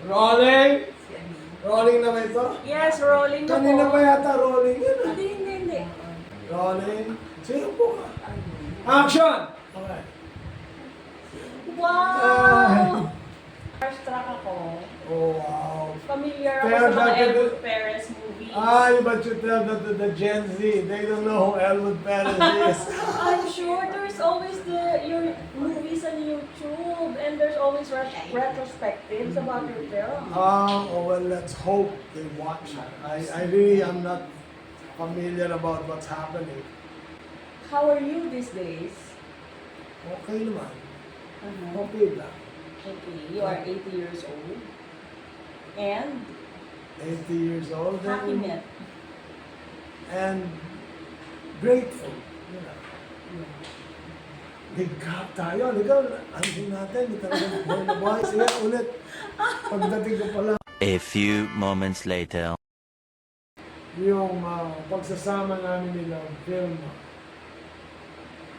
Rolling? Rolling na ba ito? Yes, rolling na Kanina po. pa yata rolling yun ah. Hindi. Rolling. Sino po ka? Action! Okay. Wow! Starstruck ako. Oh, wow. Familiar ako Tell sa mga that to Elwood the- Perez movies. But you tell that to the Gen Z. They don't know who Elwood Perez is. I'm sure there's always your movies on YouTube and there's always retrospectives about your film. Well, let's hope they watch it. I really am not familiar about what's happening. How are you these days? Okay naman. Uh-huh. Okay lang. Okay, you are 80 years old. And 80 years old. happy met. And grateful. You know. Big gap tayo. Ligaw, andun natin. Ito na buhay. Sige, ulit. Pagdating ko pala. A few moments later. Yung pagsasama namin nila film,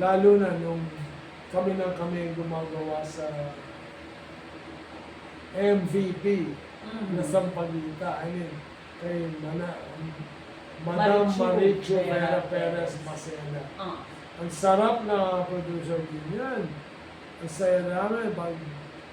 lalo na nung kami gumagawa sa MVP na Sampaguita. I mean, kay Madam Marichu Vera Perez Macena. Ang sarap na producer din yan. Ang saya namin,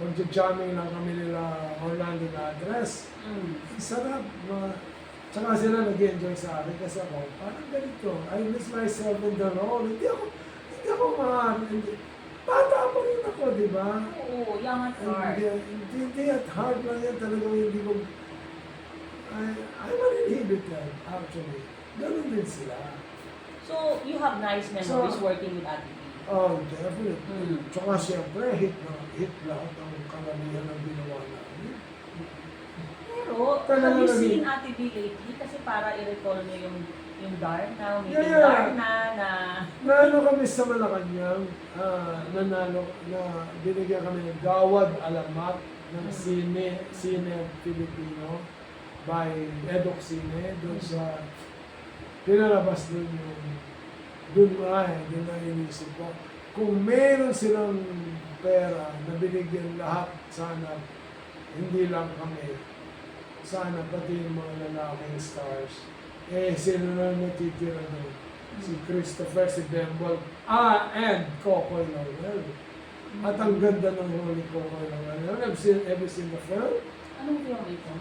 mag-jamming lang kami nila Orlando na address. Ang sarap. Tsaka sila nag-enjoy sa akin kasi ako, parang ganito, I miss myself in the role. Hindi ako bata pa rin ako, di ba? Oo, young at heart. Hindi at heart lang yan talagang hindi ko, I'm an inhibitor, actually. Ganun din sila. So, you have nice memories working with Ate B. Oh, definitely. Tsaka siyempre, hit lahat ng karamihan ng ginawa namin. Pero, Talaga have you namin. seen Ate B lately? Kasi para i-recall nyo yung Darna, may Yeah. Darna na... Nano kami sa Malacanang, nanalo, na binigyan kami ng Gawad Alamat ng Sine Filipino by Edok Cine, doon sa pinalabas doon doon na inisip ko. Kung meron silang pera na binigyan lahat, sana, hindi lang kami, sana pati yung mga lalaking stars, sino na natitira doon? Si Christopher, si Bembol, and Cocoy Laurel. At ang ganda ng huli Cocoy Laurel. Have you seen the film? Anong film ito?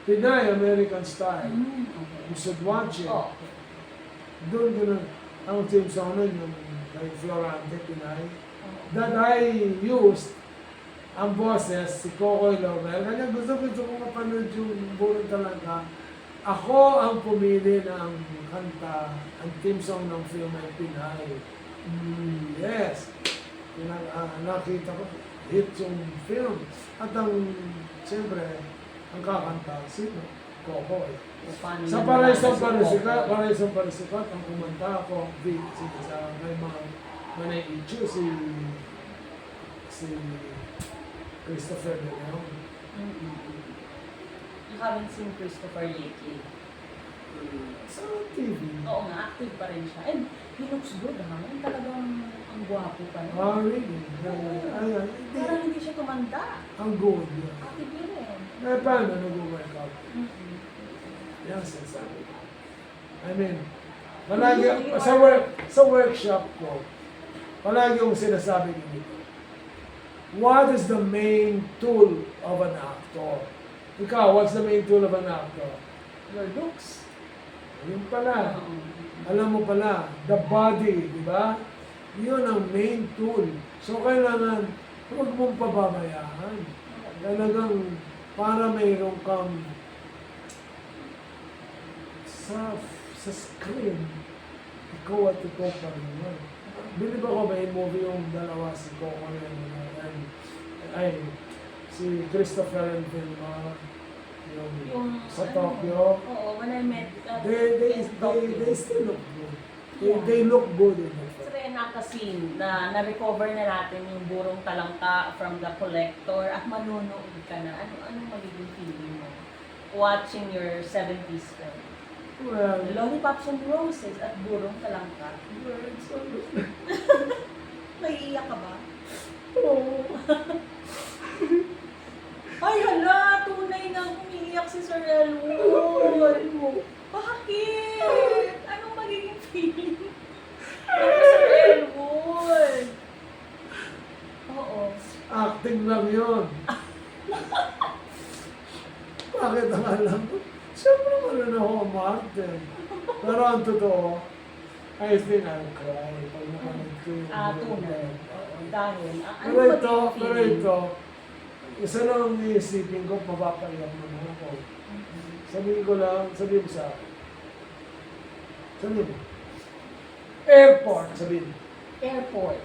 Pinay, American Style. Okay. You should watch it. Oh, okay. Doon, ang team song nun, yung kay Florante, Pinay. Oh. That I used, ang boses, si Cocoy Laurel. Kanya gusto ko mapanood yung buong talaga. Ako ang pumili ng kanta, ang team song ng film ay Pinay. Yes. Nakita ko, hit yung film. At siyempre, ang kakanta, sino? Cocoy. Sa Paraisong Parisikat, ang kumanta ako, sa may mga manay-itcho, si Christopher De Leon. You haven't seen Christopher lately. Sa TV. Oo nga, active pa rin siya. And he looks good, ha? Yung talagang ang gwapo pa rin. Really? Ayan, hindi. Parang hindi siya tumanda. Ang good yan. Active yun eh. Paano nag-workout? Yan sinasabi ko. I mean, palagi, sa workshop ko, palagi yung sinasabi ko dito. What is the main tool of an actor? Ikaw, what's the main tool of an actor? Your looks. Yun pala. Alam mo pala, the body, di ba? Yun ang main tool. So, kailangan, huwag mong pababayaan. Talagang, para mayroon kang sa screen, ikaw at ikaw pa naman. Bili ba ko may movie yung dalawa si Coco si Christopher and Vilma, yung sa Tokyo. Oo, when I met They still look good. They look good in it. Serena Casin na na-recover na natin yung burong talangka from The Collector at manunood ka na. Anong magiging feeling mo watching your 70s film? Well, Lollipops and Roses at burong talangka. it's all Naiiyak ka ba? Oo. Ay hala! si Sir Elwood. Bakit? Anong magiging feeling? Ako, Sir Elwood. Oo. Acting lang yun. Bakit ang alam ko? Siyempre marunong ako umarte. Pero ang totoo, I think I'll cry pag napanood ko yung Tunay. Oo, dahil, ano Pero ito, magiging pero feeling? ito, isa lang ang iisipin ko, mapapaiyak naman ako. Sabihin ko lang, sabihin mo sa akin. Sabihin mo. Airport, sabihin mo. Airport.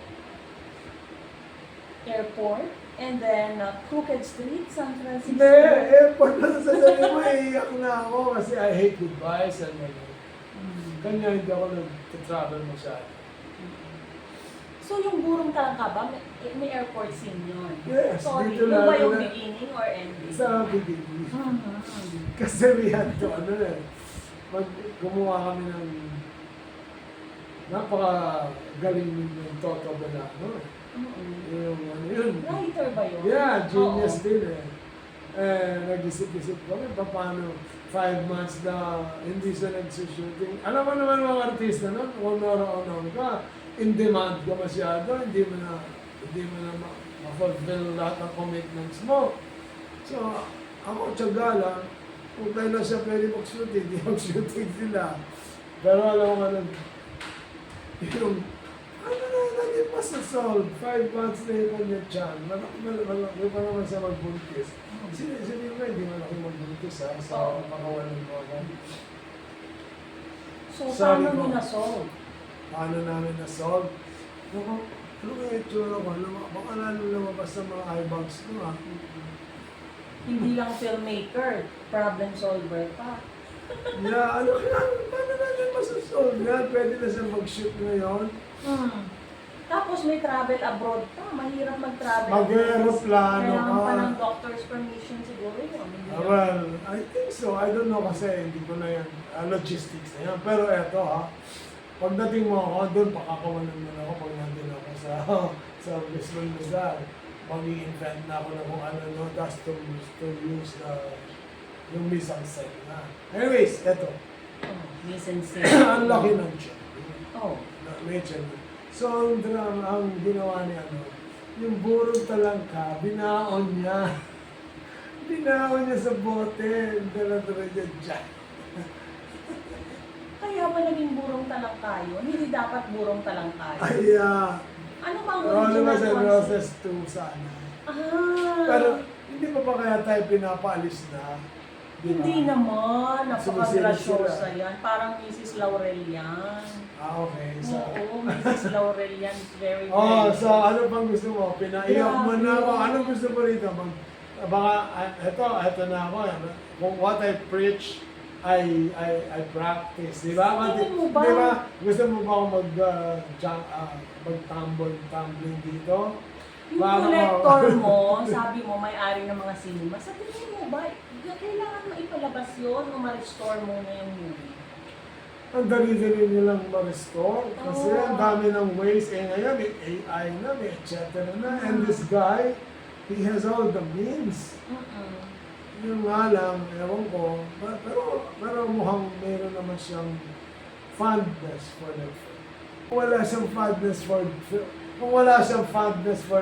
Airport. And then, Crooked Street, San Francisco. Hindi, airport lang sasabihin mo, iiyak na ako kasi I hate goodbyes and ano. Kanya hindi ako nag-travel masyado. So, yung burong talangka ba, may airport scene yun? Yes, Sorry, dito yun ba lang yung na- beginning or ending? Sa beginning. Kasi we had to, gumawa kami ng napaka-galing ng Toto Bolano. Yung ano yun. Writer ba yun? Yeah, genius Oo. din eh. Nag-isip-isip kami paano 5 months na hindi siya nagsushooting. Alam mo naman mga artista nun, honor ka, in demand ka masyado, hindi mo na ma-fulfill lahat ng commitments mo. So, ako tiyaga lang, kung kailan siya pwede mag-shooting, hindi mag-shooting sila. Pero alam mo nga yung naging masasolve, 5 months later niya tiyan, malaki pa naman siya magbuntis. Sabi ko, hindi malaki magbuntis ha, sa pakawalan mo ako. So, Sabi paano ko, mo na-solve? Paano namin na-solve? Naku, ano kaya itsura ko? Baka lalo lumabas sa mga eyebags ko ha. Hindi lang filmmaker, problem solver pa. Yeah, paano natin masasolve yan? Pwede na siya mag-shoot ngayon. Tapos may travel abroad pa. Mahirap mag-travel. Mag-aeroplano Kailangan ka. pa ng doctor's permission siguro yun. Hindi lang- Well, I think so. I don't know kasi hindi ko na yan, logistics na yan. Pero eto ha, pagdating mo ako, doon pakakawalan mo na ako pag nandun ako sa mismong lugar. Mag-i-invent na ako na kung ano, no, tapos to use yung mise-en-scène na. Anyways, eto. Mise en scène. Ang laki ng siya. Oh. Medyo. So, ang drama, ang ginawa niya, yung burong talangka, binaon niya. Binaon niya sa bote, dala-dala niya dyan. Kaya ba naging burong talangka yun? Hindi dapat burong talangka yun. Ay, Ano bang Roses and concept? Roses 2 sana. Pero, hindi pa ba kaya tayo pinapaalis na? Di ba? Hindi naman. Napaka-graciosa Sumisili yan. Parang Mrs. Laurel yan. Okay. So, Oo, Mrs. Laurel yan. Very, very. oh, so ano pang gusto mo? Pinaiyak mo na ako. Anong gusto mo rito? Baka, eto na ako. Kung what I preach, I practice. Di ba? Tingin mo ba? Di ba? Gusto mo ba akong mag-tumbling dito? Yung Paano collector mo, sabi mo, may-ari ng mga cinema, sa tingin mo ba, kailangan maipalabas yun o ma-restore mo na yung movie? Ang dali-dali nilang ma-restore kasi Oo. ang dami ng ways. Ngayon, may AI na, may et cetera na. And this guy, he has all the means. Yung nga lang, ewan ko, pero mukhang meron naman siyang fondness for that film. Kung wala siyang fondness for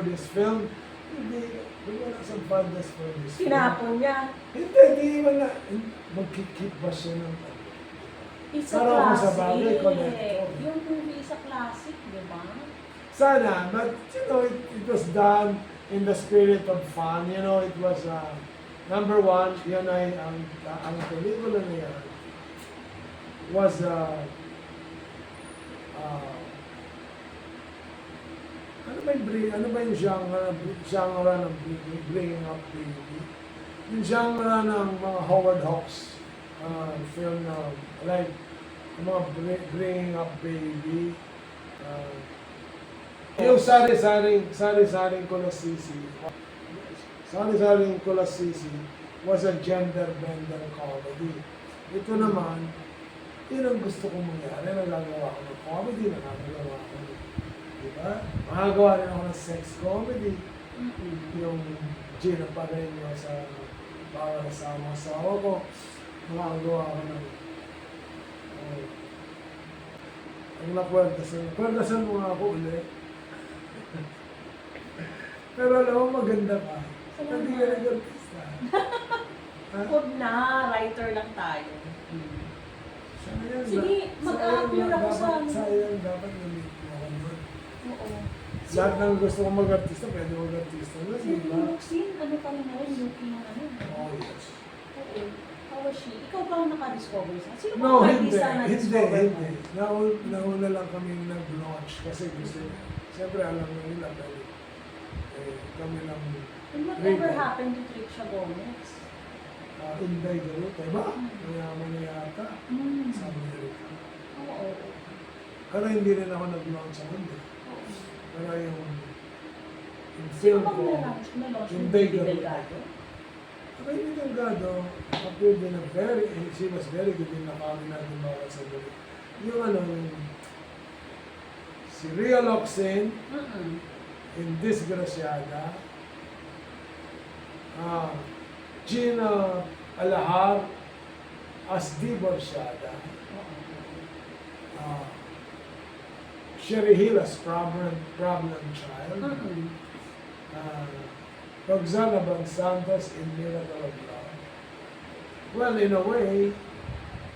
this film, hindi wala siyang fondness for this film. Tinapon niya. Hindi wala. Magkikip ba siya ng It's a Pero ako sa bagay, classic. collector. Yung movie is a classic, di ba? Sana, but it was done in the spirit of fun. It was, number one, yun ay, ang pelikula na yan was, ano ba yung genre ng bringing up baby? Yung genre ng mga Howard Hawks film na, like, mga bringing up baby, yung sari-saring Kulasisi. Sari-saring Kulasisi was a gender bender comedy. Ito naman, yun ang gusto kong mangyari. Nagagawa ko ng comedy, nagagawa ko ng, diba? Makagawa rin ako ng sex comedy. Yung Gina Pareño sa para sa asawa ko, makagawa ko ng ang nakwerdasan mo nga ako ulit. Pero alam mo, maganda ka. Hindi ka nag-artista. Ha? Huwag na, writer lang tayo. Sayang Sige, mag-a-appear ako sa... Sayang, dapat na-meet mo ako naman. Oo. Lahat ng gusto kong mag-artista, pwede mag-artista. Si Di ba? Luxine, ano pa rin ngayon, looking ng ano. Oh, yes. Oo. How was she? Ikaw ba ang naka-discover sa? Sino ba No, ang hindi. artista na discover mo? Nauna lang kami nag-launch kasi gusto niya. Siyempre, alam mo nila, pero kami lang And whatever happened to Trisha Gomez? Inday Garuta. Ba? Mayaman na yata sa Amerika. Oo. Pero hindi rin ako nag-launch sa hindi. Oo. Pero yung Sino film bang ko, na-launch yung yung Day Baby Garuta. Delgado? Baby Delgado appeared in a very, she was very good in the family natin bawat sa gabi. Yung ano, yung si Ria Locsin in Disgraciada, Gina Alahar as Divorciada, Sherry Hill as Problem Child, Roxana Bansantas in Miracle of Love. Well, in a way,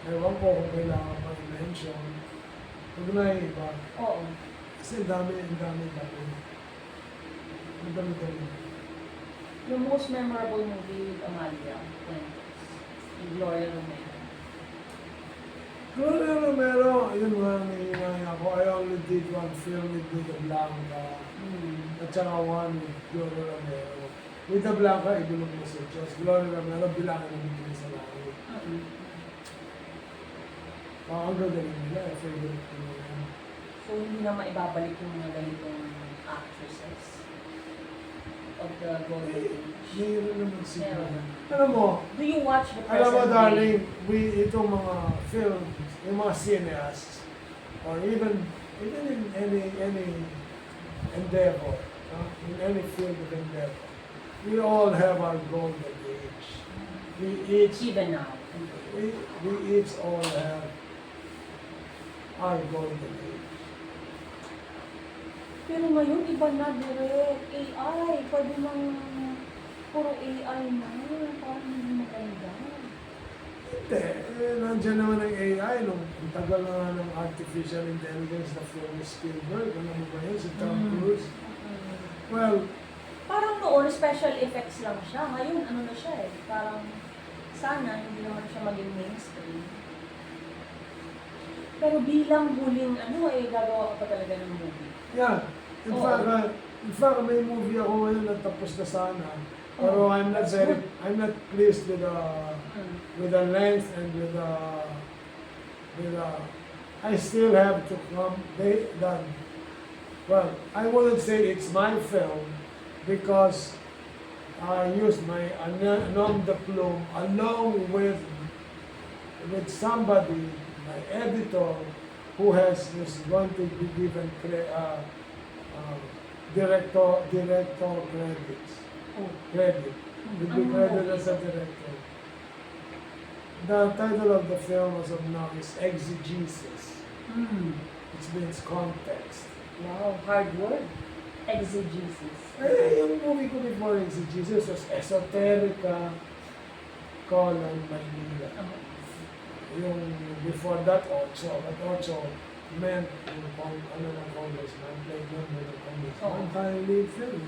ewan ko kung kailangan pa i-mention. Huwag na iba. Oo. Kasi ang dami. Ang dami. Yung most memorable movie with Amalia Fuentes, yung Gloria Romero. Gloria Romero, yun nga, nangyayari ako. I only did one film with Vida Blanca. At saka one with Gloria Romero. Vida Blanca, ibulong mo sa Diyos. Gloria Romero, bilangan na dito sa langit. Ang gagaling nila, favorite ko nila. So, hindi na maibabalik yung mga ganitong actresses of the golden age. Mayroon naman siguro. Meron. Alam mo, Do you watch the alam mo present darling, day? itong mga films, yung mga cineasts, or even in any endeavor, in any field of endeavor, we all have our golden age. Even now. We each all have our golden age. Pero ngayon, iba na direct. AI. Pwede nang puro AI na. Parang hindi maganda. Hindi. Nandiyan naman ang AI. Nung ang tagal na nga ng artificial intelligence na film ni Spielberg. Ano mo ba yun? Si Tom Cruise. Well, Parang noon, special effects lang siya. Ngayon, ano na siya eh. Parang sana hindi naman siya maging mainstream. Pero bilang huling gagawa ka pa talaga ng movie. yeah. In fact, may movie ako ngayon na tapos na sana. Pero I'm not pleased with the length and with the I still have to come. Well, I wouldn't say it's my film because I used my nom de plume along with somebody, my editor, who is going to be given director credits. Credit. Will be credited as a director. The title of the film as of now is Exegesis. Which means context. Wow, hard word. Exegesis. Yung movie ko before Exegesis was Esoterica, Maynila. Yung before that, Ocho. But Ocho meant yung ng congressman, played member ng congressman. Tayo lead film.